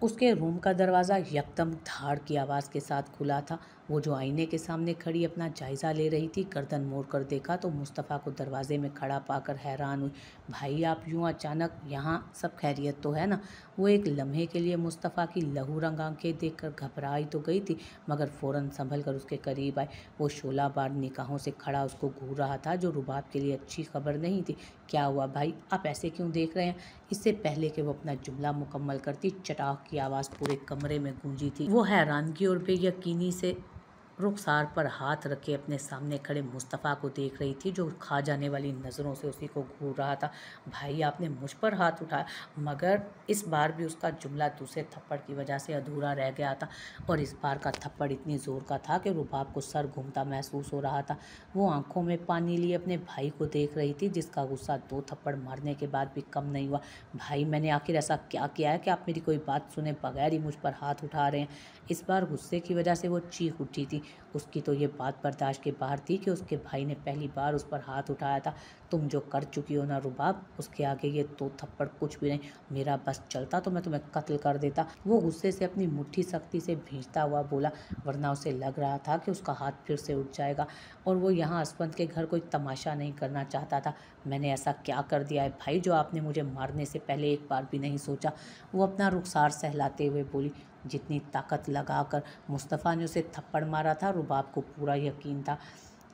उसके रूम का दरवाज़ा यकदम धाड़ की आवाज़ के साथ खुला था। वो जो आईने के सामने खड़ी अपना जायज़ा ले रही थी, गर्दन मोड़ कर देखा तो मुस्तफ़ा को दरवाजे में खड़ा पाकर हैरान हुई। भाई आप यूँ अचानक यहाँ, सब खैरियत तो है ना? वो एक लम्हे के लिए मुस्तफ़ा की लहू रंग आंखें देखकर घबराई तो गई थी, मगर फ़ौरन संभल कर उसके करीब आई। वो शोला बार निगाहों से खड़ा उसको घूर रहा था, जो रुबाब के लिए अच्छी खबर नहीं थी। क्या हुआ भाई, आप ऐसे क्यों देख रहे हैं? इससे पहले कि वो अपना जुमला मुकम्मल करती, चटाक की आवाज़ पूरे कमरे में गूंजी थी। वो हैरानगी और बेयकीनी से रुखसार पर हाथ रखे अपने सामने खड़े मुस्तफ़ा को देख रही थी, जो खा जाने वाली नज़रों से उसी को घूर रहा था। भाई आपने मुझ पर हाथ उठाया, मगर इस बार भी उसका जुमला दूसरे थप्पड़ की वजह से अधूरा रह गया था, और इस बार का थप्पड़ इतनी ज़ोर का था कि रुबाब को सर घूमता महसूस हो रहा था। वो आंखों में पानी लिए अपने भाई को देख रही थी, जिसका गुस्सा 2 थप्पड़ मारने के बाद भी कम नहीं हुआ। भाई मैंने आखिर ऐसा क्या किया है कि आप मेरी कोई बात सुने बगैर ही मुझ पर हाथ उठा रहे हैं? इस बार गुस्से की वजह से वो चीख उठी थी। उसकी तो ये बात बर्दाश्त के बाहर थी कि उसके भाई ने पहली बार उस पर हाथ उठाया था। तुम जो कर चुकी हो ना रुबाब, उसके आगे ये 2 थप्पड़ कुछ भी नहीं। मेरा बस चलता तो मैं तुम्हें कत्ल कर देता। वो गुस्से से अपनी मुट्ठी सख्ती से भींचता हुआ बोला, वरना उसे लग रहा था कि उसका हाथ फिर से उठ जाएगा, और वो यहाँ असफंद के घर कोई तमाशा नहीं करना चाहता था। मैंने ऐसा क्या कर दिया है भाई, जो आपने मुझे मारने से पहले एक बार भी नहीं सोचा? वो अपना रुखसार सहलाते हुए बोली। जितनी ताकत लगाकर मुस्तफ़ा ने उसे थप्पड़ मारा था, रुबाब को पूरा यकीन था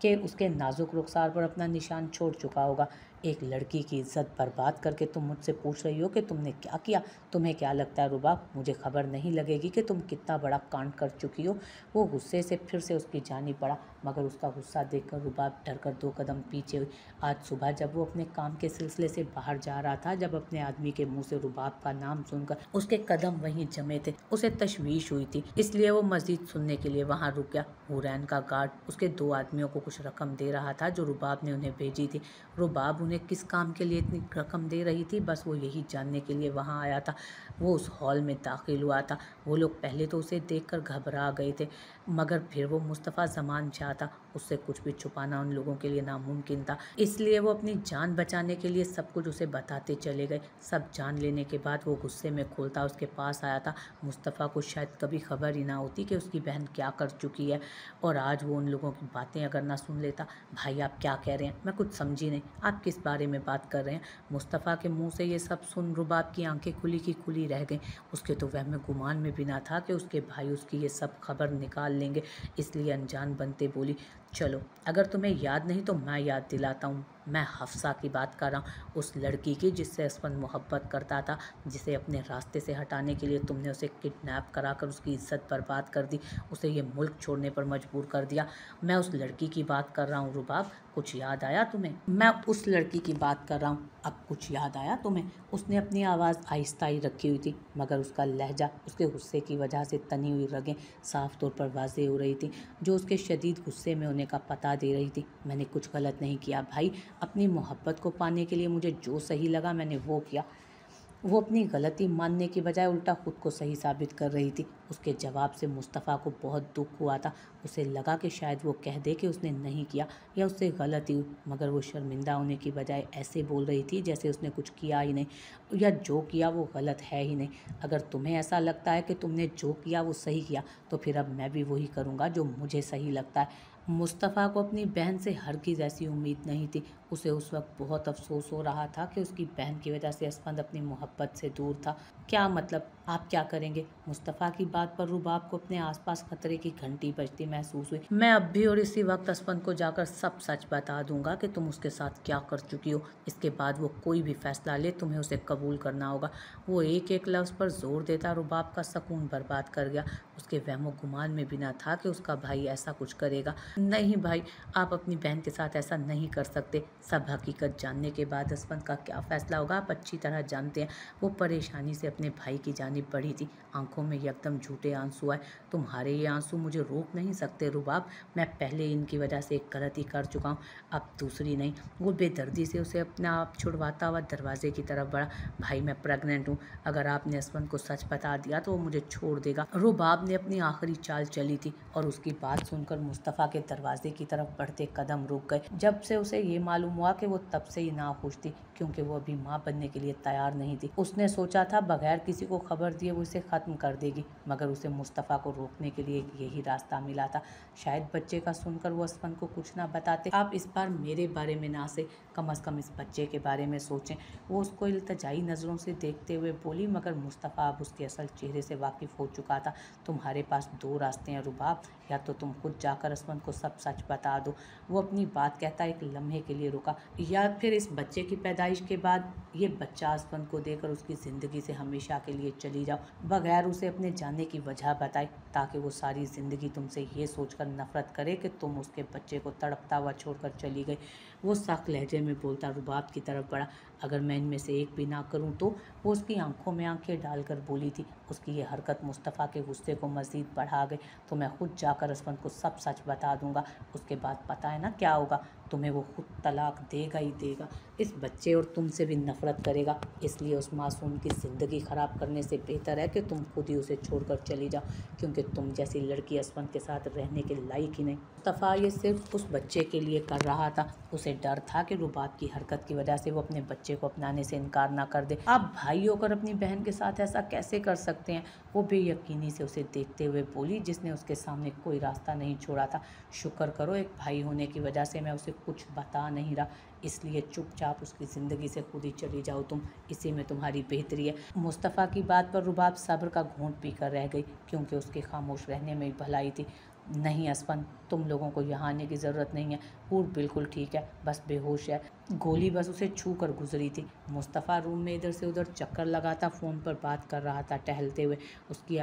कि उसके नाजुक रुखसार पर अपना निशान छोड़ चुका होगा। एक लड़की की इज्जत बर्बाद करके तुम मुझसे पूछ रही हो कि तुमने क्या किया? तुम्हें क्या लगता है रुबाब, मुझे खबर नहीं लगेगी कि तुम कितना बड़ा कांड कर चुकी हो? वो गुस्से से फिर से उसकी जानी पड़ा, मगर उसका गुस्सा देखकर रुबाब डरकर 2 कदम पीछे हुई। आज सुबह जब वो अपने काम के सिलसिले से बाहर जा रहा था, जब अपने आदमी के मुंह से रुबाब का नाम सुनकर उसके कदम वहीं जमे थे, उसे तशवीश हुई थी, इसलिए वो मजीद सुनने के लिए वहां रुक गया। हुरैन का गार्ड उसके 2 आदमियों को कुछ रकम दे रहा था, जो रुबाब ने उन्हें भेजी थी। रुबाब उन्हें किस काम के लिए इतनी रकम दे रही थी, बस वो यही जानने के लिए वहां आया था। वो उस हॉल में दाखिल हुआ था। वो लोग पहले तो उसे देखकर घबरा गए थे, मगर फिर वो मुस्तफ़ा ज़मान शाह था, उससे कुछ भी छुपाना उन लोगों के लिए नामुमकिन था। इसलिए वो अपनी जान बचाने के लिए सब कुछ उसे बताते चले गए। सब जान लेने के बाद वो गुस्से में खोलता उसके पास आया था। मुस्तफ़ा को शायद कभी खबर ही ना होती कि उसकी बहन क्या कर चुकी है, और आज वो उन लोगों की बातें अगर ना सुन लेता। भाई आप क्या कह रहे हैं? मैं कुछ समझी नहीं, आप किस बारे में बात कर रहे हैं? मुस्तफ़ा के मुंह से ये सब सुन रुबाब की आंखें खुली की खुली रह गईं। उसके तो वहम गुमान में भी ना था कि उसके भाई उसकी ये सब खबर निकाल लेंगे, इसलिए अनजान बनते बोली, चलो अगर तुम्हें याद नहीं तो मैं याद दिलाता हूँ। मैं हफ्सा की बात कर रहा हूँ, उस लड़की की जिससे असफंद मोहब्बत करता था, जिसे अपने रास्ते से हटाने के लिए तुमने उसे किडनैप कराकर उसकी इज्जत बर्बाद कर दी, उसे ये मुल्क छोड़ने पर मजबूर कर दिया। मैं उस लड़की की बात कर रहा हूँ रुबाब, कुछ याद आया तुम्हें? मैं उस लड़की की बात कर रहा हूँ, अब कुछ याद आया तुम्हें? उसने अपनी आवाज़ आहिस्ता ही रखी हुई थी, मगर उसका लहजा उसके गुस्से की वजह से तनी हुई रगें साफ तौर पर वाज़ेह हो रही थी, जो उसके शदीद गुस्से में होने का पता दे रही थी। मैंने कुछ गलत नहीं किया भाई, अपनी मोहब्बत को पाने के लिए मुझे जो सही लगा मैंने वो किया। वो अपनी गलती मानने की बजाय उल्टा खुद को सही साबित कर रही थी। उसके जवाब से मुस्तफ़ा को बहुत दुख हुआ था। उसे लगा कि शायद वो कह दे कि उसने नहीं किया या उससे गलती हुई, मगर वो शर्मिंदा होने की बजाय ऐसे बोल रही थी जैसे उसने कुछ किया ही नहीं, या जो किया वो गलत है ही नहीं। अगर तुम्हें ऐसा लगता है कि तुमने जो किया वो सही किया, तो फिर अब मैं भी वही करूँगा जो मुझे सही लगता है। मुस्तफ़ा को अपनी बहन से हरगिज़ ऐसी उम्मीद नहीं थी। उसे उस वक्त बहुत अफसोस हो रहा था कि उसकी बहन की वजह से असफंद अपनी मोहब्बत से दूर था। क्या मतलब, आप क्या करेंगे? मुस्तफ़ा की बात पर रुबाब को अपने आसपास खतरे की घंटी बजती महसूस हुई। मैं अब भी और इसी वक्त असफंद को जाकर सब सच बता दूंगा कि तुम उसके साथ क्या कर चुकी हो। इसके बाद वो कोई भी फैसला ले, तुम्हें उसे कबूल करना होगा। वो एक एक लफ्ज़ पर जोर देता रुबाब का सकून बर्बाद कर गया। उसके वहमो गुमान में भी ना था कि उसका भाई ऐसा कुछ करेगा। नहीं भाई, आप अपनी बहन के साथ ऐसा नहीं कर सकते। सब हकीकत जानने के बाद असफंद का क्या फैसला होगा आप अच्छी तरह जानते हैं। वो परेशानी से अपने भाई की जानिब बढ़ी थी, आंखों में यकदम झूठे आंसू आए। तुम्हारे ये आंसू मुझे रोक नहीं सकते रुबाब, मैं पहले इनकी वजह से एक गलती कर चुका हूँ, अब दूसरी नहीं। वो बेदर्दी से उसे अपना आप छुड़वाता हुआ दरवाजे की तरफ बढ़ा। भाई मैं प्रेग्नेंट हूँ, अगर आपने असफंद को सच बता दिया तो वो मुझे छोड़ देगा। रुबाब ने अपनी आखिरी चाल चली थी, और उसकी बात सुनकर मुस्तफ़ा के दरवाजे की तरफ बढ़ते कदम रुक गए। जब से उसे ये मालूम हुआ कि वो तब से ही नाखुश थी, क्योंकि वो अभी माँ बनने के लिए तैयार नहीं थी। उसने सोचा था बगैर किसी को खबर वर्दी है वो इसे ख़त्म कर देगी, मगर उसे मुस्तफ़ा को रोकने के लिए यही रास्ता मिला था। शायद बच्चे का सुनकर वो असफन को कुछ ना बताते। आप इस बार मेरे बारे में ना से कम से कम इस बच्चे के बारे में सोचें। वो उसको इल्तजाई नज़रों से देखते हुए बोली, मगर मुस्तफ़ा अब उसके असल चेहरे से वाकिफ़ हो चुका था। तुम्हारे पास दो रास्ते हैं रुबाब, या तो तुम खुद जाकर असफन को सब सच बता दो। वो अपनी बात कहता एक लम्हे के लिए रुका, या फिर इस बच्चे की पैदाइश के बाद ये बच्चा असफन को देकर उसकी ज़िंदगी से हमेशा के लिए चली जाओ, बगैर उसे अपने जाने की वजह बताए, ताकि वो सारी ज़िंदगी तुमसे ये सोचकर नफरत करे कि तुम उसके बच्चे को तड़पता हुआ छोड़कर चली गई। वो सख्त लहजे में बोलता रुबाब की तरफ बढ़ा। अगर मैं इनमें से एक भी ना करूं तो? वो उसकी आंखों में आंखें डालकर बोली थी। उसकी ये हरकत मुस्तफ़ा के गुस्से को मज़ीद बढ़ा गई। तो मैं खुद जाकर असफन को सब सच बता दूंगा, उसके बाद पता है ना क्या होगा, तुम्हें वो खुद तलाक देगा ही देगा, इस बच्चे और तुमसे भी नफरत करेगा। इसलिए उस मासूम की ज़िंदगी ख़राब करने से बेहतर है कि तुम खुद ही उसे छोड़कर चली जाओ, क्योंकि तुम जैसी लड़की असफन के साथ रहने के लायक ही नहीं। मुस्तफ़ा ये सिर्फ उस बच्चे के लिए कर रहा था। उसे डर था कि रुबाब की हरकत की वजह से वो अपने बच्चे को अपनाने से इनकार ना कर दे। आप भाई होकर अपनी बहन के साथ ऐसा कैसे कर सकते हैं? वो बेयकीनी से उसे देखते हुए बोली, जिसने उसके सामने कोई रास्ता नहीं छोड़ा था। शुक्र करो एक भाई होने की वजह से मैं उसे कुछ बता नहीं रहा, इसलिए चुपचाप उसकी ज़िंदगी से खुद ही चली जाओ तुम, इसी में तुम्हारी बेहतरी है। मुस्तफ़ा की बात पर रुबाब सब्र का घूंट पीकर रह गई, क्योंकि उसके खामोश रहने में भलाई थी। नहीं असफन, तुम लोगों को यहाँ आने की ज़रूरत नहीं है। हूर बिल्कुल ठीक है, बस बेहोश है। गोली बस उसे छू कर गुजरी थी। मुस्तफ़ा रूम में इधर से उधर चक्कर लगाता फ़ोन पर बात कर रहा था टहलते हुए। उसकी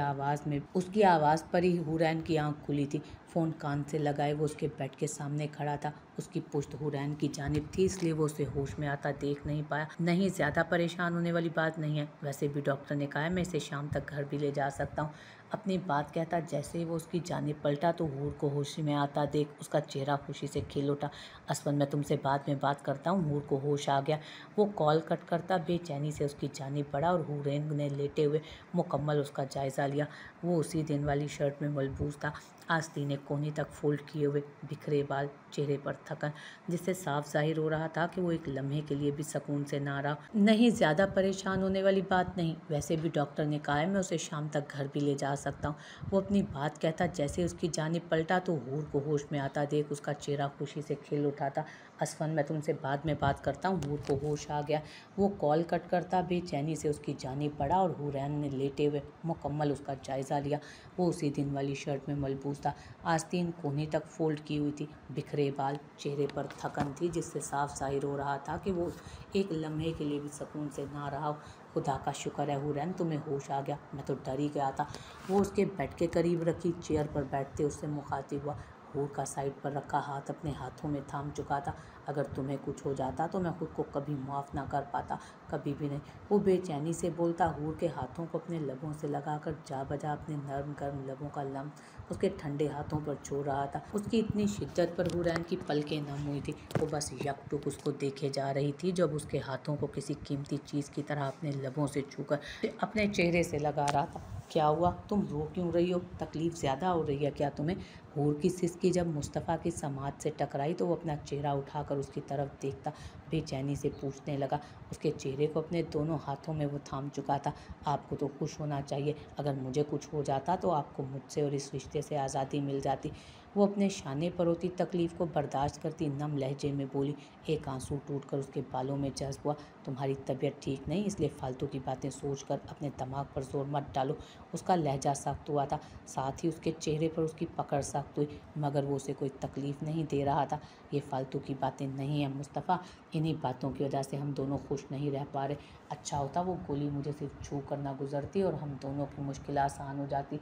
आवाज़ पर ही हुरैन की आंख खुली थी। फ़ोन कान से लगाए वो उसके बेड के सामने खड़ा था। उसकी पुश्त हुरैन की जानिब थी, इसलिए वो उसे होश में आता देख नहीं पाया। नहीं, ज़्यादा परेशान होने वाली बात नहीं है। वैसे भी डॉक्टर ने कहा है मैं इसे शाम तक घर भी ले जा सकता हूँ। अपनी बात कहता जैसे ही वो उसकी जानिब पलटा तो हूर को होश में आता देख उसका चेहरा खुशी से खिल उठा। असफन, मैं तुमसे बाद में बात करता हूँ। हूर को होश आ गया। वो कॉल कट करता बेचैनी से उसकी जानिब बढ़ा और हुरैन ने लेटे हुए मुकम्मल उसका जायज़ा लिया। वो उसी दिन वाली शर्ट में मलबूस था, आस्तीन कोहनी तक फोल्ड किए हुए, बिखरे बाल, चेहरे पर थकन, जिससे साफ जाहिर हो रहा था कि वो एक लम्हे के लिए भी सुकून से ना रहा। नहीं, ज़्यादा परेशान होने वाली बात नहीं। वैसे भी डॉक्टर ने कहा है मैं उसे शाम तक घर भी ले जा सकता हूँ। वो अपनी बात कहता जैसे उसकी जानिब पलटा तो हूर को होश में आता देख उसका चेहरा खुशी से खिल उठा था। असफन, मैं तुमसे बाद में बात करता हूँ। हूर को होश आ गया। वो कॉल कट करता बेचैनी से उसकी जानिब बढ़ा और हुरैन ने लेटे हुए मुकम्मल उसका जायज़ा लिया। वो उसी दिन वाली शर्ट में मलबूस था, आस्तीन कोहनी तक फोल्ड की हुई थी, बिखरे बाल, चेहरे पर थकन थी, जिससे साफ जाहिर हो रहा था कि वो एक लम्हे के लिए भी सुकून से ना रहा हो। खुदा का शुक्र है हुरैन, तुम्हें होश आ गया, मैं तो डर ही गया था। वो उसके बेड के करीब रखी चेयर पर बैठते उससे मुखातिब हुआ। हूर का साइड पर रखा हाथ अपने हाथों में थाम चुका था। अगर तुम्हें कुछ हो जाता तो मैं खुद को कभी माफ़ ना कर पाता, कभी भी नहीं। वो बेचैनी से बोलता, हूर के हाथों को अपने लबों से लगाकर जा बजा अपने नर्म गर्म लबों का लम्स उसके ठंडे हाथों पर छोड़ रहा था। उसकी इतनी शिद्दत पर हुरैन की पलकें नम हुई थी। वो बस यकटुक उसको देखे जा रही थी, जब उसके हाथों को किसी कीमती चीज़ की तरह अपने लबों से छूकर अपने चेहरे से लगा रहा था। क्या हुआ, तुम रो क्यों रही हो? तकलीफ़ ज़्यादा हो रही है क्या तुम्हें? हूर की सिसकी जब मुस्तफ़ा की समात से टकराई तो वो अपना चेहरा उठाकर उसकी तरफ देखता बेचैनी से पूछने लगा। उसके चेहरे को अपने दोनों हाथों में वो थाम चुका था। आपको तो खुश होना चाहिए। अगर मुझे कुछ हो जाता तो आपको मुझसे और इस रिश्ते से आज़ादी मिल जाती। वो अपने शाने पर होती तकलीफ़ को बर्दाश्त करती नम लहजे में बोली। एक आंसू टूटकर उसके बालों में जज्ब हुआ। तुम्हारी तबीयत ठीक नहीं, इसलिए फालतू की बातें सोचकर अपने दिमाग पर जोर मत डालो। उसका लहजा सख्त हुआ था, साथ ही उसके चेहरे पर उसकी पकड़ सख्त हुई, मगर वो उसे कोई तकलीफ़ नहीं दे रहा था। ये फालतू की बातें नहीं हैं मुस्तफ़ा, इन्हीं बातों की वजह से हम दोनों खुश नहीं रह पा रहे। अच्छा होता वो गोली मुझे सिर्फ छू कर ना गुजरती और हम दोनों की मुश्किल आसान हो जाती।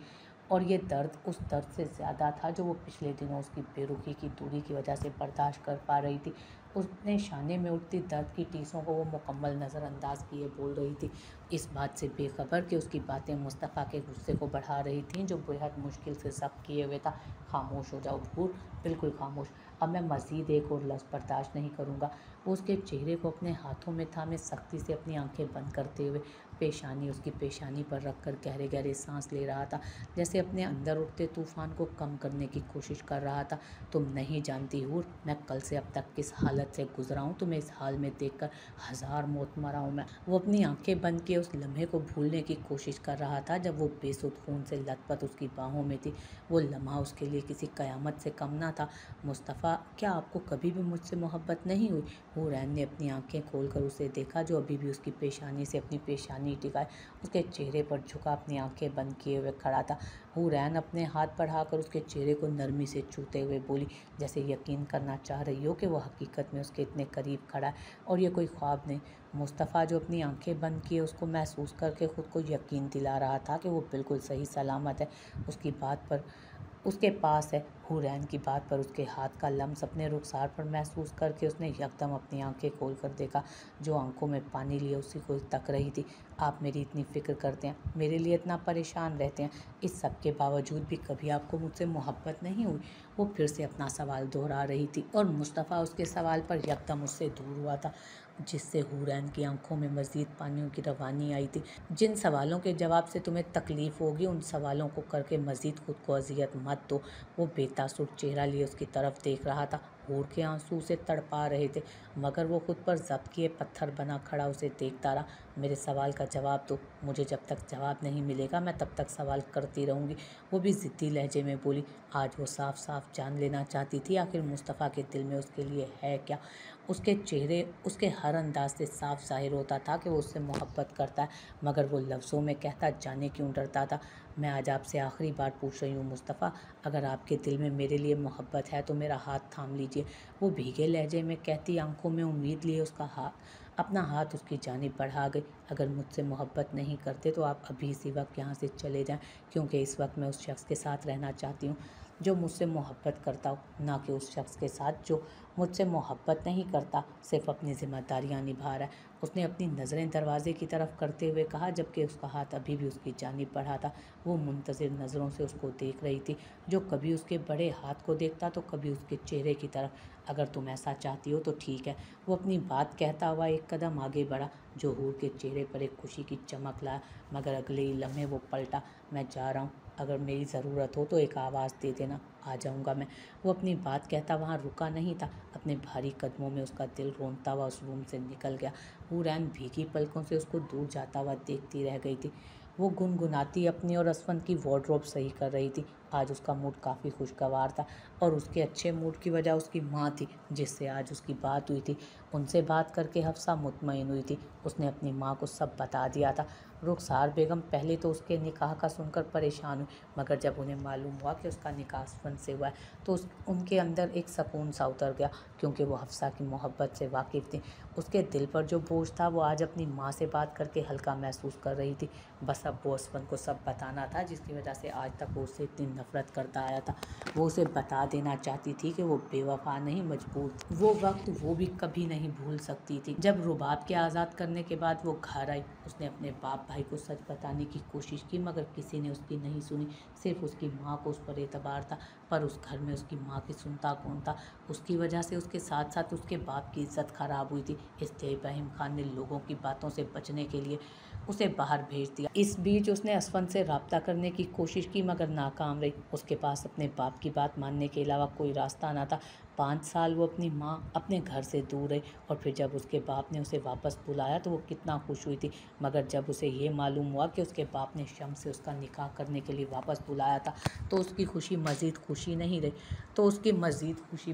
और ये दर्द उस दर्द से ज़्यादा था जो वो पिछले दिनों उसकी बेरुखी की दूरी की वजह से बर्दाश्त कर पा रही थी। उसने शाने में उठती दर्द की टीसों को वो मुकम्मल नज़रअंदाज किए बोल रही थी, इस बात से बेखबर कि उसकी बातें मुस्तफ़ा के गुस्से को बढ़ा रही थीं, जो बेहद मुश्किल से ज़ब्त किए हुए था। खामोश हो जाओ भूर, बिल्कुल खामोश। अब मैं मज़ीद एक और लफ्ज़ बर्दाश्त नहीं करूँगा। वो उसके चेहरे को अपने हाथों में थामे सख्ती से अपनी आंखें बंद करते हुए पेशानी उसकी पेशानी पर रखकर गहरे गहरे सांस ले रहा था, जैसे अपने अंदर उठते तूफान को कम करने की कोशिश कर रहा था। तुम नहीं जानती हूर, मैं कल से अब तक किस हालत से गुजरा हूँ, तुम्हें इस हाल में देखकर 1000 मौत मरा हूँ मैं। वो अपनी आंखें बंद किए उस लम्हे को भूलने की कोशिश कर रहा था जब वो बेसुध खून से लथपथ उसकी बाहों में थी। वो लम्हा उसके लिए किसी कयामत से कम ना था। मुस्तफ़ा, क्या आपको कभी भी मुझसे मोहब्बत नहीं हुई? हुरैन ने अपनी आंखें खोलकर उसे देखा, जो अभी भी उसकी पेशानी से अपनी पेशानी टिकाए उसके चेहरे पर झुका अपनी आंखें बंद किए हुए खड़ा था। हुरैन अपने हाथ बढ़ाकर उसके चेहरे को नरमी से छूते हुए बोली, जैसे यकीन करना चाह रही हो कि वो हकीकत में उसके इतने करीब खड़ा है और ये कोई ख्वाब नहीं। मुस्तफ़ा, जो अपनी आंखें बंद किए उसको महसूस करके खुद को यकीन दिला रहा था कि वो बिल्कुल सही सलामत है, उसकी बात पर उसके पास है। हुरैन की बात पर उसके हाथ का लम्स अपने रुखसार पर महसूस करके उसने यकदम अपनी आंखें खोलकर देखा। जो आंखों में पानी लिए उसी को तक रही थी। आप मेरी इतनी फ़िक्र करते हैं, मेरे लिए इतना परेशान रहते हैं, इस सब के बावजूद भी कभी आपको मुझसे मोहब्बत नहीं हुई? वो फिर से अपना सवाल दोहरा रही थी और मुस्तफ़ा उसके सवाल पर यकदम उससे दूर हुआ था, जिससे हुरैन की आंखों में मज़ीद पानियों की रवानी आई थी। जिन सवालों के जवाब से तुम्हें तकलीफ़ होगी, उन सवालों को करके मज़ीद खुद को अजियत मत दो। वो बेतासुर चेहरा लिए उसकी तरफ देख रहा था। हूर के आंसू उसे तड़पा रहे थे, मगर वो खुद पर जब्त किए पत्थर बना खड़ा उसे देखता रहा। मेरे सवाल का जवाब दो, मुझे जब तक जवाब नहीं मिलेगा मैं तब तक सवाल करती रहूँगी। वो भी ज़िद्दी लहजे में बोली। आज वो साफ साफ जान लेना चाहती थी आखिर मुस्तफ़ा के दिल में उसके लिए है क्या। उसके चेहरे, उसके हर अंदाज से साफ ज़ाहिर होता था कि वो उससे मोहब्बत करता है, मगर वो लफ्ज़ों में कहता जाने क्यों डरता था। मैं आज आपसे आखिरी बार पूछ रही हूँ मुस्तफ़ा, अगर आपके दिल में मेरे लिए मोहब्बत है तो मेरा हाथ थाम लीजिए। वो भीगे लहजे में कहती, आंखों में उम्मीद लिए उसका अपना हाथ उसकी जानिब बढ़ा गई। अगर मुझसे मोहब्बत नहीं करते तो आप अभी इसी वक्त यहाँ से चले जाएं, क्योंकि इस वक्त मैं उस शख्स के साथ रहना चाहती हूँ जो मुझसे मोहब्बत करता हो, ना कि उस शख्स के साथ जो मुझसे मोहब्बत नहीं करता, सिर्फ अपनी ज़िम्मेदारियाँ निभा रहा है। उसने अपनी नज़रें दरवाजे की तरफ करते हुए कहा, जबकि उसका हाथ अभी भी उसकी जानिब बढ़ा था। वो मुंतज़िर नज़रों से उसको देख रही थी, जो कभी उसके बड़े हाथ को देखता तो कभी उसके चेहरे की तरफ। अगर तुम ऐसा चाहती हो तो ठीक है। वो अपनी बात कहता हुआ एक कदम आगे बढ़ा, जो हूर के चेहरे पर एक खुशी की चमक लाया, मगर अगले ही लम्हे वो पलटा। मैं जा रहा हूँ, अगर मेरी ज़रूरत हो तो एक आवाज़ दे देना, आ जाऊँगा मैं। वो अपनी बात कहता वहाँ रुका नहीं था, अपने भारी कदमों में उसका दिल रोंदता हुआ उस रूम से निकल गया। हुरैन भीगी पलकों से उसको दूर जाता हुआ देखती रह गई थी। वो गुनगुनाती अपनी और असफन की वार्डरोब सही कर रही थी। आज उसका मूड काफ़ी खुशगवार था और उसके अच्छे मूड की वजह उसकी माँ थी, जिससे आज उसकी बात हुई थी। उनसे बात करके हफ्सा मुतमईन हुई थी। उसने अपनी माँ को सब बता दिया था। रुखसार बेगम पहले तो उसके निकाह का सुनकर परेशान हुई, मगर जब उन्हें मालूम हुआ कि उसका निकाह असफन से हुआ है तो उनके अंदर एक सुकून सा उतर गया, क्योंकि वो हफ्सा की मोहब्बत से वाकिफ़ थी। उसके दिल पर जो बोझ था वो आज अपनी माँ से बात करके हल्का महसूस कर रही थी। बस अब वो असफन को सब बताना था, जिसकी वजह से आज तक वो उससे इतनी नफरत करता आया था। वो उसे बता देना चाहती थी कि वो बेवफा नहीं, मजबूर। वो वक्त वो भी कभी नहीं भूल सकती थी जब रुबाब के आज़ाद करने के बाद वो घर आई। उसने अपने बाप भाई को सच बताने की कोशिश की, मगर किसी ने उसकी नहीं सुनी। सिर्फ उसकी माँ को उस पर एतबार था, पर उस घर में उसकी माँ की सुनता कौन था। उसकी वजह से उसके साथ साथ उसके बाप की इज्जत खराब हुई थी, इसलिए इब्राहिम खान ने लोगों की बातों से बचने के लिए उसे बाहर भेज दिया। इस बीच उसने असफन से रब्ता करने की कोशिश की, मगर नाकाम रही। उसके पास अपने बाप की बात मानने के अलावा कोई रास्ता ना था। 5 साल वो अपनी माँ अपने घर से दूर रही, और फिर जब उसके बाप ने उसे वापस बुलाया तो वो कितना खुश हुई थी। मगर जब उसे ये मालूम हुआ कि उसके बाप ने शम से उसका निकाह करने के लिए वापस बुलाया था तो उसकी खुशी मज़ीद खुशी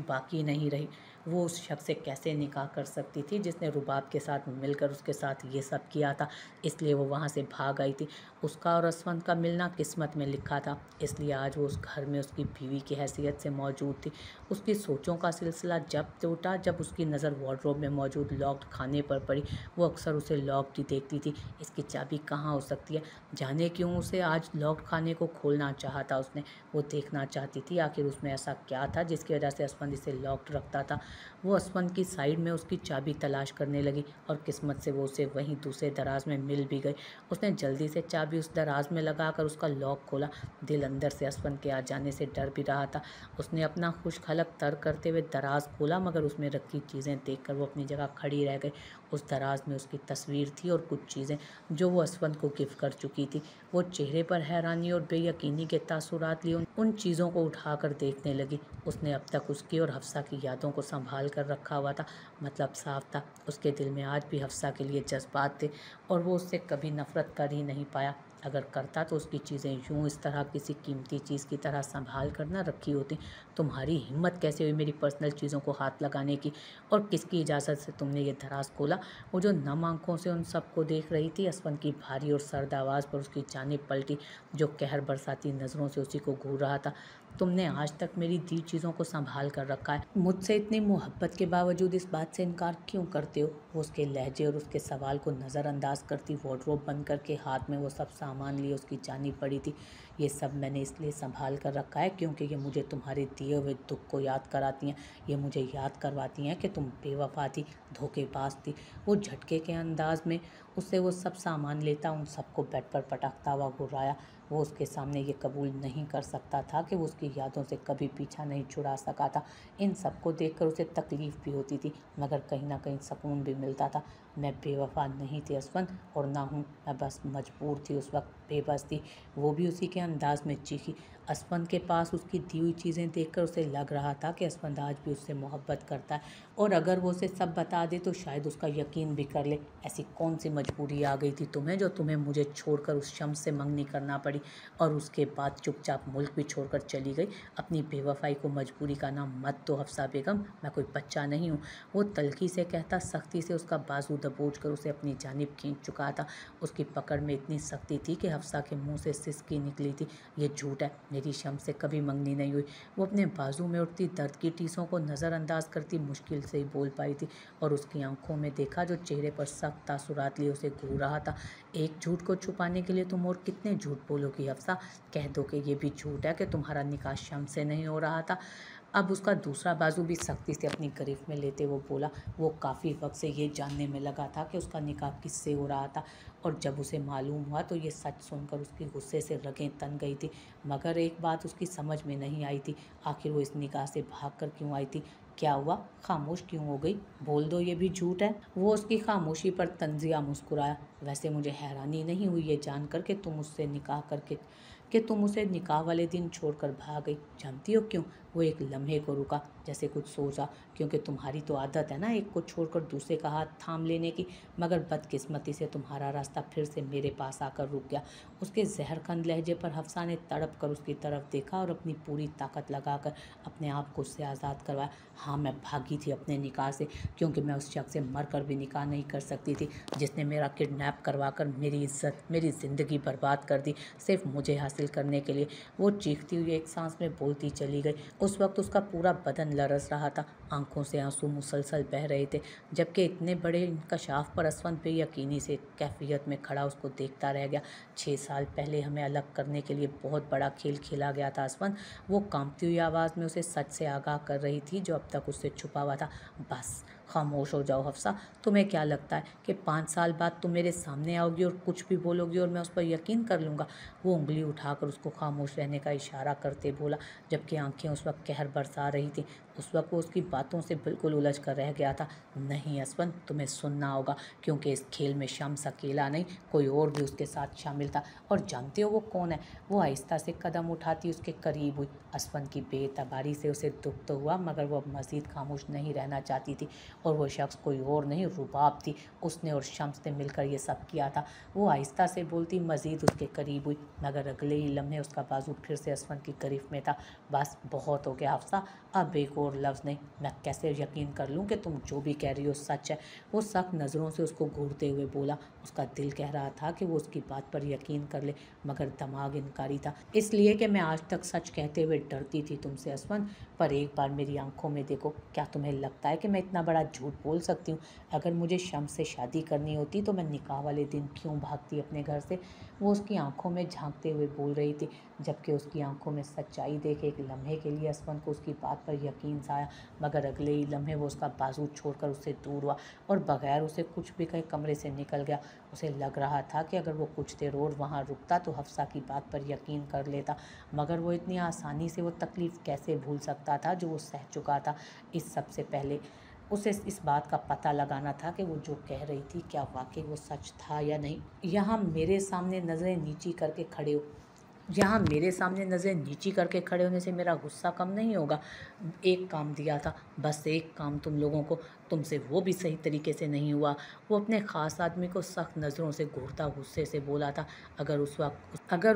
बाकी नहीं रही। वो उस शख्स से कैसे निकाह कर सकती थी जिसने रुबाब के साथ मिलकर उसके साथ ये सब किया था। इसलिए वो वहाँ से भाग आई थी। उसका और असफंद का मिलना किस्मत में लिखा था, इसलिए आज वो उस घर में उसकी बीवी की हैसियत से मौजूद थी। उसकी सोचों का सिलसिला जब टूटा जब उसकी नज़र वार्डरोब में मौजूद लॉक्ड खाने पर पड़ी। वो अक्सर उसे लॉक्ड ही देखती थी। इसकी चाबी कहाँ हो सकती है? जाने क्यों उसे आज लॉक्ड खाने को खोलना चाहा था उसने। वो देखना चाहती थी आखिर उसमें ऐसा क्या था जिसकी वजह से असफंद इसे लॉक्ड रखता था। वो असफंद की साइड में उसकी चाबी तलाश करने लगी, और किस्मत से वो उसे वहीं दूसरे दराज में मिल भी गई। उसने जल्दी से चाबी चाबी उस दराज में लगाकर उसका लॉक खोला। दिल अंदर से असफन के आ जाने से डर भी रहा था। उसने अपना खुशखलक तर्क करते हुए दराज खोला, मगर उसमें रखी चीज़ें देखकर वो अपनी जगह खड़ी रह गई। उस दराज में उसकी तस्वीर थी और कुछ चीज़ें जो वो असफन को गिफ्ट कर चुकी थी। वो चेहरे पर हैरानी और बेयकीनी के तासुरात लिए उन चीज़ों को उठाकर देखने लगी। उसने अब तक उसकी और हफ्सा की यादों को संभाल कर रखा हुआ था। मतलब साफ था, उसके दिल में आज भी हफ्सा के लिए जज्बात थे और वो उससे कभी नफरत कर ही नहीं पाया। अगर करता तो उसकी चीज़ें यूं इस तरह किसी कीमती चीज़ की तरह संभाल कर न रखी होती। तुम्हारी हिम्मत कैसे हुई मेरी पर्सनल चीज़ों को हाथ लगाने की, और किसकी इजाज़त से तुमने ये दराज खोला? वो जो नम आंखों से उन सबको देख रही थी, असफन की भारी और सर्द आवाज़ पर उसकी जानिब पलटी, जो कहर बरसाती नज़रों से उसी को घूर रहा था। तुमने आज तक मेरी दी चीज़ों को संभाल कर रखा है, मुझसे इतनी मोहब्बत के बावजूद इस बात से इनकार क्यों करते हो? वो उसके लहजे और उसके सवाल को नज़रअंदाज करती वार्डरोब बंद करके हाथ में वो सब सामान लिए उसकी जानी पड़ी थी। ये सब मैंने इसलिए संभाल कर रखा है क्योंकि ये मुझे तुम्हारे दिए हुए दुख को याद कराती हैं। ये मुझे याद करवाती हैं कि तुम बेवफा थी, धोखेबाज थी। वो झटके के अंदाज में उससे वो सब सामान लेता उन सबको बेड पर पटकता हुआ घुराया। वो उसके सामने ये कबूल नहीं कर सकता था कि वो उसकी यादों से कभी पीछा नहीं छुड़ा सका था। इन सबको देखकर उसे तकलीफ़ भी होती थी, मगर कहीं ना कहीं सुकून भी मिलता था। मैं बेवफा नहीं थी असफन, और ना हूँ। मैं बस मजबूर थी, उस वक्त बेबस थी। वो भी उसी के अंदाज में चीखी। असफन के पास उसकी दी हुई चीज़ें देखकर उसे लग रहा था कि असफन आज भी उससे मोहब्बत करता है, और अगर वो उसे सब बता दे तो शायद उसका यकीन भी कर ले। ऐसी कौन सी मजबूरी आ गई थी तुम्हें जो तुम्हें मुझे छोड़कर उस शम्स से मंगनी करना पड़ी, और उसके बाद चुपचाप मुल्क भी छोड़कर चली गई? अपनी बेवफाई को मजबूरी का नाम मत दो हफ्सा बेगम, मैं कोई बच्चा नहीं हूँ। वो तल्खी से कहता सख्ती से उसका बाजू दबोच कर उसे अपनी जानिब खींच चुका था। उसकी पकड़ में इतनी सख्ती थी कि हफ्सा के मुंह से सिसकी निकली थी। ये झूठ है, मेरी शम्स से कभी मंगनी नहीं हुई। वो अपने बाजू में उठती दर्द की टीसों को नज़रअंदाज करती मुश्किल से ही बोल पाई थी, और उसकी आंखों में देखा जो चेहरे पर सख्त तासुरात लिए उसे घूर रहा था। एक झूठ को छुपाने के लिए तुम और कितने झूठ बोलोगी हफ्सा? कह दो कि ये भी झूठ है कि तुम्हारा निकाह शम्स से नहीं हो रहा था। अब उसका दूसरा बाजू भी सख्ती से अपनी गिरफ्त में लेते वो बोला। वो काफ़ी वक्त से ये जानने में लगा था कि उसका निकाह किससे हो रहा था, और जब उसे मालूम हुआ तो ये सच सुनकर उसकी गुस्से से रगें तन गई थी। मगर एक बात उसकी समझ में नहीं आई थी, आखिर वो इस निकाह से भाग कर क्यों आई थी? क्या हुआ, खामोश क्यों हो गई? बोल दो ये भी झूठ है। वो उसकी खामोशी पर तंजिया मुस्कुराया। वैसे मुझे हैरानी नहीं हुई ये जानकर कि तुम उसे निकाह वाले दिन छोड़कर भाग गई। जानती हो क्यों? वो एक लम्हे को रुका, जैसे कुछ सोचा। क्योंकि तुम्हारी तो आदत है ना एक को छोड़कर दूसरे का हाथ थाम लेने की, मगर बदकिस्मती से तुम्हारा रास्ता फिर से मेरे पास आकर रुक गया। उसके जहरखंद लहजे पर हफ्सा ने तड़प कर उसकी तरफ देखा और अपनी पूरी ताकत लगाकर अपने आप को उससे आज़ाद करवाया। हाँ, मैं भागी थी अपने निकाह से, क्योंकि मैं उस शख्स से मर कर भी निकाह नहीं कर सकती थी जिसने मेरा किडनैप करवा कर मेरी इज्जत, मेरी ज़िंदगी बर्बाद कर दी, सिर्फ मुझे हासिल करने के लिए। वो चीखती हुई एक सांस में बोलती चली गई। उस वक्त उसका पूरा बदन लरस रहा था, आंखों से आंसू मुसलसल बह रहे थे, जबकि इतने बड़े इंकशाफ पर असफन बेयकीनी से कैफियत में खड़ा उसको देखता रह गया। 6 साल पहले हमें अलग करने के लिए बहुत बड़ा खेल खेला गया था असफन, वो कांपती हुई आवाज़ में उसे सच से आगाह कर रही थी जो अब तक उससे छुपा हुआ था। बस खामोश हो जाओ हफ्सा। तुम्हें क्या लगता है कि 5 साल बाद तुम मेरे सामने आओगी और कुछ भी बोलोगी और मैं उस पर यकीन कर लूँगा? वो उंगली उठाकर उसको खामोश रहने का इशारा करते बोला, जबकि आंखें उस वक्त कहर बरसा रही थी। उस वक्त वो उसकी बातों से बिल्कुल उलझ कर रह गया था। नहीं असफन, तुम्हें सुनना होगा, क्योंकि इस खेल में शम्स अकेला नहीं, कोई और भी उसके साथ शामिल था। और जानते हो वो कौन है? वो आहिस्ता से कदम उठाती उसके करीब हुई। असफन की बेतबारी से उसे दुख तो हुआ, मगर वो अब मज़ीद खामोश नहीं रहना चाहती थी। और वो शख्स कोई और नहीं, रुबाब थी। उसने और शम्स ने मिलकर ये सब किया था। वो आहिस्ता से बोलती मज़ीद उसके करीब हुई, मगर अगले ही लम्हे उसका बाजू फिर से असफन की गिरफ्त में था। बस बहुत हो गया हफ्सा, अब एक और लफ्ज़ नहीं। मैं कैसे यकीन कर लूँ कि तुम जो भी कह रही हो सच है? वो सख्त नज़रों से उसको घूरते हुए बोला। उसका दिल कह रहा था कि वो उसकी बात पर यकीन कर ले, मगर दिमाग इनकारी था, इसलिए कि मैं आज तक सच कहते हुए डरती थी तुमसे असफन। पर एक बार मेरी आंखों में देखो, क्या तुम्हें लगता है कि मैं इतना बड़ा झूठ बोल सकती हूँ। अगर मुझे शम्स से शादी करनी होती तो मैं निकाह वाले दिन क्यों भागती अपने घर से। वो उसकी आंखों में झांकते हुए बोल रही थी, जबकि उसकी आंखों में सच्चाई देख एक लम्हे के लिए असफन को उसकी बात पर यकीन सा आया, मगर अगले ही लम्हे वो उसका बाजू छोड़कर उससे दूर हुआ और बगैर उसे कुछ भी कहे कमरे से निकल गया। उसे लग रहा था कि अगर वो कुछ देर और वहाँ रुकता तो हफ्सा की बात पर यकीन कर लेता, मगर वो इतनी आसानी से वो तकलीफ़ कैसे भूल सकता था जो वो सह चुका था। इस सबसे पहले उसे इस बात का पता लगाना था कि वो जो कह रही थी क्या वाकई वो सच था या नहीं। यहाँ मेरे सामने नज़रें नीची करके खड़े हो यहाँ मेरे सामने नज़रें नीची करके खड़े होने से मेरा गुस्सा कम नहीं होगा। एक काम दिया था, बस एक काम तुम लोगों को, तुमसे वो भी सही तरीके से नहीं हुआ। वो अपने ख़ास आदमी को सख्त नज़रों से घूरता गुस्से से बोला था। अगर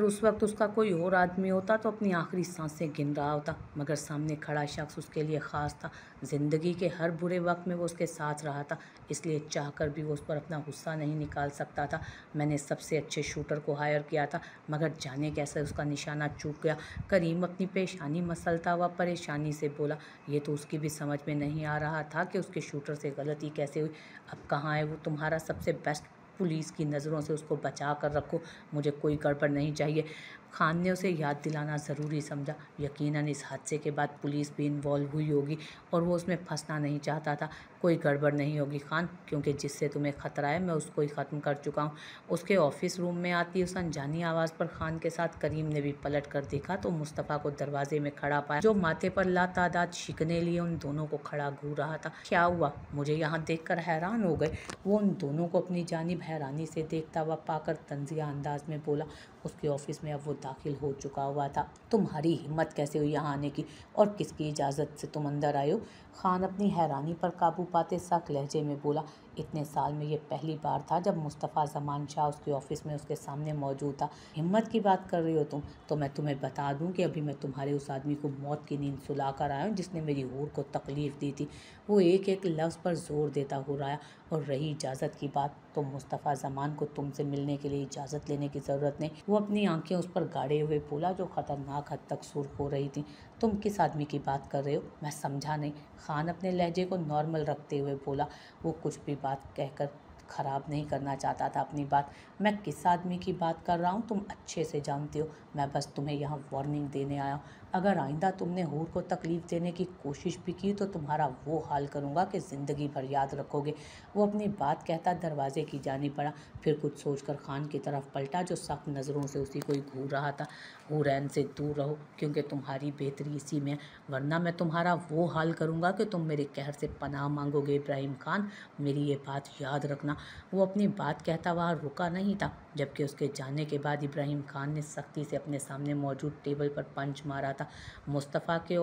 उस वक्त उसका कोई और आदमी होता तो अपनी आखिरी सांसें गिन रहा होता, मगर सामने खड़ा शख्स उसके लिए ख़ास था। ज़िंदगी के हर बुरे वक्त में वो उसके साथ रहा था, इसलिए चाहकर भी वो उस पर अपना गुस्सा नहीं निकाल सकता था। मैंने सबसे अच्छे शूटर को हायर किया था, मगर जाने कैसे उसका निशाना चूक गया। करीम अपनी पेशानी मसलता हुआ परेशानी से बोला। ये तो उसकी भी समझ में नहीं आ रहा था कि उसके शूटर से गलती कैसे हुई। अब कहाँ है वो तुम्हारा सबसे बेस्ट। पुलिस की नज़रों से उसको बचा कर रखो, मुझे कोई गड़बड़ नहीं चाहिए। खान ने उसे याद दिलाना ज़रूरी समझा। यकीनन इस हादसे के बाद पुलिस भी इन्वॉल्व हुई होगी और वो उसमें फंसना नहीं चाहता था। कोई गड़बड़ नहीं होगी खान, क्योंकि जिससे तुम्हें ख़तरा है मैं उसको ही ख़त्म कर चुका हूँ। उसके ऑफिस रूम में आती उस अनजानी आवाज़ पर खान के साथ करीम ने भी पलट कर देखा तो मुस्तफ़ा को दरवाजे में खड़ा पाया, जो माथे पर लातादाद शिकने लिए उन दोनों को खड़ा घूर रहा था। क्या हुआ? मुझे यहाँ देखकर हैरान हो गए। वो उन दोनों को अपनी जानिब हैरानी से देखता हुआ पाकर तंजिया अंदाज में बोला। उसके ऑफिस में अब वो दाखिल हो चुका हुआ था। तुम्हारी हिम्मत कैसे हुई यहाँ आने की, और किसकी इजाज़त से तुम अंदर आए हो? खान अपनी हैरानी पर काबू पाते सख्त लहजे में बोला। इतने साल में ये पहली बार था जब मुस्तफ़ा ज़मान शाह उसके ऑफिस में उसके सामने मौजूद था। हिम्मत की बात कर रही हो तुम? तो मैं तुम्हें बता दूं कि अभी मैं तुम्हारे उस आदमी को मौत की नींद सुला कर आया हूँ जिसने मेरी हूर को तकलीफ़ दी थी। वो एक एक लफ्ज़ पर ज़ोर देता हो रहा है। और रही इजाज़त की बात, तो मुस्तफ़ा ज़मान को तुमसे मिलने के लिए इजाज़त लेने की ज़रूरत नहीं। वो अपनी आंखें उस पर गाड़े हुए बोला, जो ख़तरनाक हद तक सुर्ख हो रही थी। तुम किस आदमी की बात कर रहे हो? मैं समझा नहीं। खान अपने लहजे को नॉर्मल रखते हुए बोला। वो कुछ भी बात कहकर ख़राब नहीं करना चाहता था अपनी बात। मैं किस आदमी की बात कर रहा हूँ तुम अच्छे से जानते हो। मैं बस तुम्हें यहाँ वार्निंग देने आया हूँ। अगर आइंदा तुमने हूर को तकलीफ़ देने की कोशिश भी की तो तुम्हारा वो हाल करूँगा कि ज़िंदगी भर याद रखोगे। वो अपनी बात कहता दरवाजे की जानिब बढ़ा, फिर कुछ सोचकर खान की तरफ पलटा, जो सख्त नज़रों से उसी को ही घूर रहा था। हुरैन से दूर रहो, क्योंकि तुम्हारी बेहतरी इसी में, वरना मैं तुम्हारा वो हाल करूँगा कि तुम मेरे कहर से पनाह मांगोगे। इब्राहिम खान, मेरी ये बात याद रखना। वो अपनी बात कहता वहाँ रुका नहीं था, जबकि उसके जाने के बाद इब्राहिम खान ने सख्ती से अपने सामने मौजूद टेबल पर पंच मारा था। मुस्तफ़ा की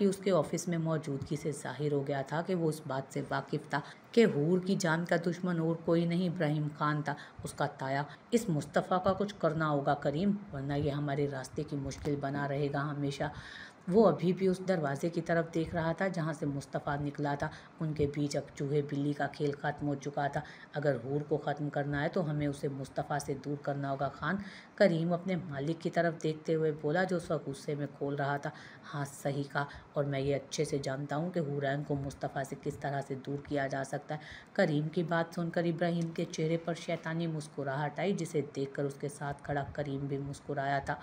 उसके ऑफिस में मौजूदगी से जाहिर हो गया था कि वो इस बात से वाकिफ़ था कि हूर की जान का दुश्मन और कोई नहीं इब्राहिम खान था, उसका ताया। इस मुस्तफ़ा का कुछ करना होगा करीम, वरना ये हमारे रास्ते की मुश्किल बना रहेगा हमेशा। वो अभी भी उस दरवाजे की तरफ देख रहा था जहाँ से मुस्तफ़ा निकला था। उनके बीच अब चूहे बिल्ली का खेल ख़त्म हो चुका था। अगर हूर को ख़त्म करना है तो हमें उसे मुस्तफ़ा से दूर करना होगा खान। करीम अपने मालिक की तरफ देखते हुए बोला, जो उसका गुस्से में खोल रहा था। हाँ, सही कहा, और मैं ये अच्छे से जानता हूँ कि हुरैन को मुस्तफ़ा से किस तरह से दूर किया जा सकता है। करीम की बात सुनकर इब्राहिम के चेहरे पर शैतानी मुस्कुराहट आई, जिसे देखकर उसके साथ खड़ा करीम भी मुस्कुराया था।